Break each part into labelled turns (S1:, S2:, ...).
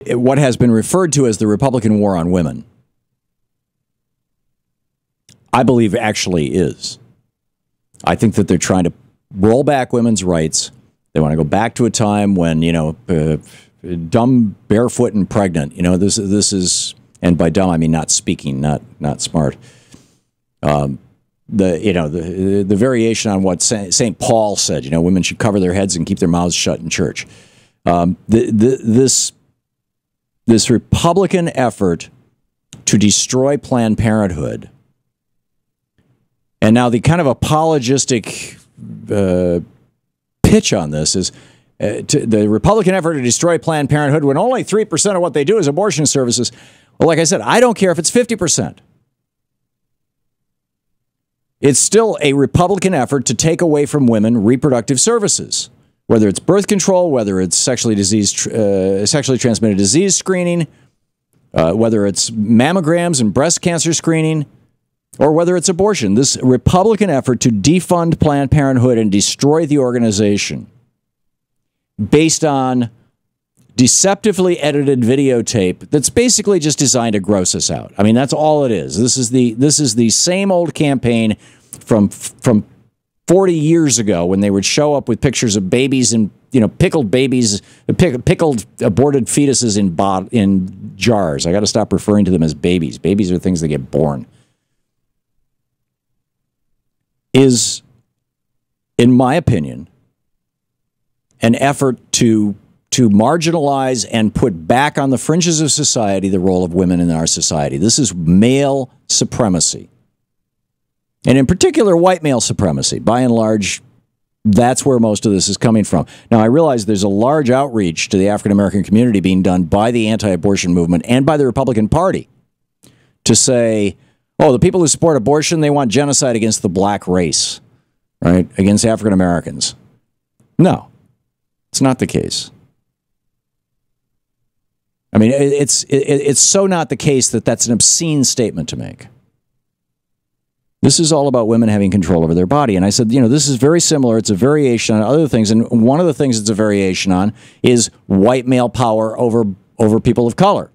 S1: what has been referred to as the Republican war on women, I believe actually is. I think that they're trying to roll back women's rights. They want to go back to a time when, dumb, barefoot, and pregnant. This is, and by dumb I mean not speaking, not smart. The variation on what St. Paul said. Women should cover their heads and keep their mouths shut in church. This Republican effort to destroy Planned Parenthood, and now the kind of apologistic pitch on this is the Republican effort to destroy Planned Parenthood when only 3% of what they do is abortion services. Well, like I said, I don't care if it's 50%. It's still a Republican effort to take away from women reproductive services, whether it's birth control, whether it's sexually transmitted disease screening, whether it's mammograms and breast cancer screening, or whether it's abortion. This Republican effort to defund Planned Parenthood and destroy the organization based on deceptively edited videotape that's basically just designed to gross us out. I mean, that's all it is. This is the same old campaign from 40 years ago when they would show up with pictures of babies and pickled babies, pickled aborted fetuses in jars. I got to stop referring to them as babies. Babies are things that get born. Is, in my opinion, an effort to marginalize and put back on the fringes of society the role of women in our society. This is male supremacy. And in particular, white male supremacy. By and large, that's where most of this is coming from. Now, I realize there's a large outreach to the African-American community being done by the anti-abortion movement and by the Republican Party to say, oh, the people who support abortion, they want genocide against the black race, right? Against African Americans. No, it's not the case. I mean, it's so not the case that that's an obscene statement to make. This is all about women having control over their body. And I said, this is very similar. It's a variation on other things. And one of the things it's a variation on is white male power over people of color.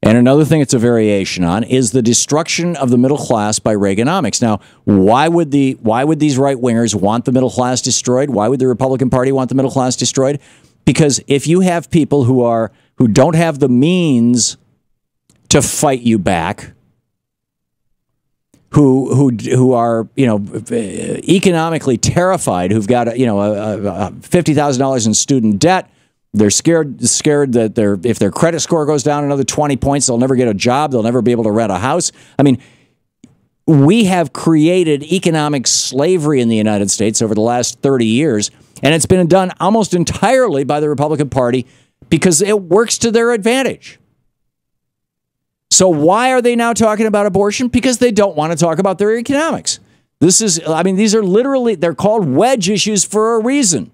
S1: And another thing it's a variation on is the destruction of the middle class by Reaganomics. Now, why would these right-wingers want the middle class destroyed? Why would the Republican Party want the middle class destroyed? Because if you have people who don't have the means to fight you back, who are economically terrified, who've got $50,000 in student debt, they're scared that if their credit score goes down another 20 points, they'll never get a job, they'll never be able to rent a house. I mean, we have created economic slavery in the United States over the last 30 years, and it's been done almost entirely by the Republican Party because it works to their advantage. So why are they now talking about abortion? Because they don't want to talk about their economics. These are literally, they're called wedge issues for a reason.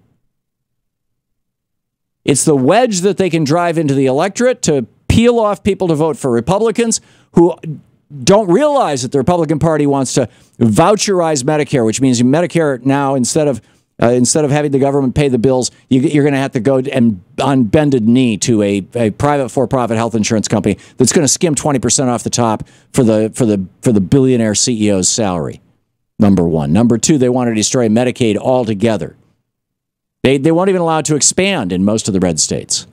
S1: It's the wedge that they can drive into the electorate to peel off people to vote for Republicans who don't realize that the Republican Party wants to voucherize Medicare, which means Medicare now, instead of having the government pay the bills, you're going to have to go and on bended knee to a private for-profit health insurance company that's going to skim 20% off the top for the billionaire CEO's salary. Number one. Number two, they want to destroy Medicaid altogether. They won't even allow it to expand in most of the red states.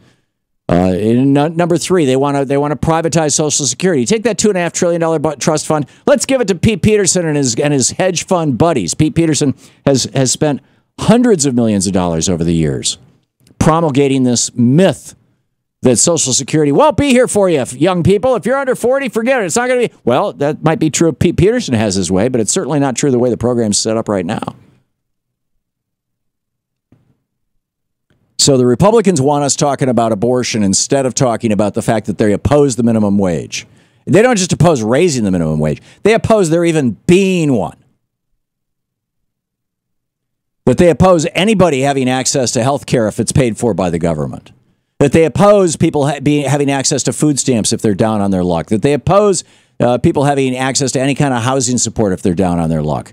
S1: Number three, they want to privatize Social Security. Take that $2.5 trillion trust fund. Let's give it to Pete Peterson and his hedge fund buddies. Pete Peterson has spent hundreds of millions of dollars over the years promulgating this myth that Social Security won't be here for you, young people. If you're under 40, forget it. It's not going to be. Well, that might be true if Pete Peterson has his way, but it's certainly not true the way the program's set up right now. So the Republicans want us talking about abortion instead of talking about the fact that they oppose the minimum wage. They don't just oppose raising the minimum wage. They oppose there even being one. That they oppose anybody having access to health care if it's paid for by the government. That they oppose people having access to food stamps if they're down on their luck. That they oppose people having access to any kind of housing support if they're down on their luck.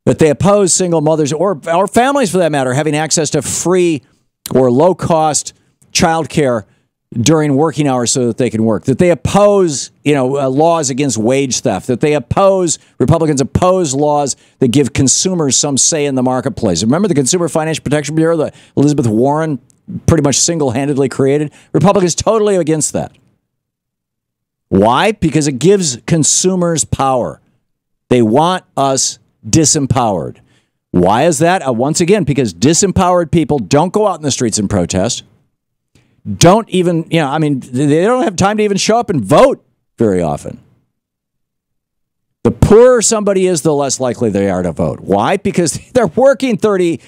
S1: That they oppose single mothers or families, for that matter, having access to free or low-cost childcare during working hours so that they can work, that they oppose, laws against wage theft, that Republicans oppose laws that give consumers some say in the marketplace. Remember the Consumer Financial Protection Bureau that Elizabeth Warren pretty much single-handedly created? Republicans totally against that. Why? Because it gives consumers power. They want us disempowered. Why is that? Once again, because disempowered people don't go out in the streets and protest. Don't even, they don't have time to even show up and vote very often. The poorer somebody is, the less likely they are to vote. Why? Because they're working 30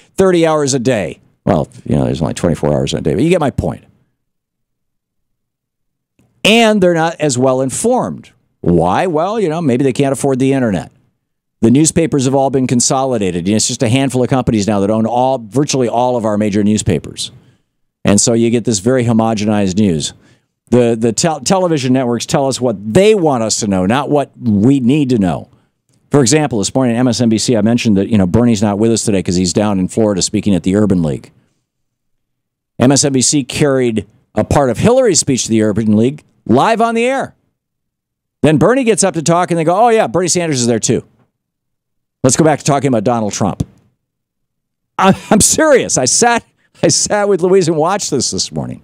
S1: hours a day. Well, there's only 24 hours in a day, but you get my point. And they're not as well informed. Why? Well, maybe they can't afford the internet. The newspapers have all been consolidated. It's just a handful of companies now that own virtually all of our major newspapers. And so you get this very homogenized news. The television networks tell us what they want us to know, not what we need to know. For example, this morning at MSNBC, I mentioned that Bernie's not with us today because he's down in Florida speaking at the Urban League. MSNBC carried a part of Hillary's speech to the Urban League live on the air. Then Bernie gets up to talk and they go, oh yeah, Bernie Sanders is there too. Let's go back to talking about Donald Trump. I'm serious. I sat with Louise and watched this morning.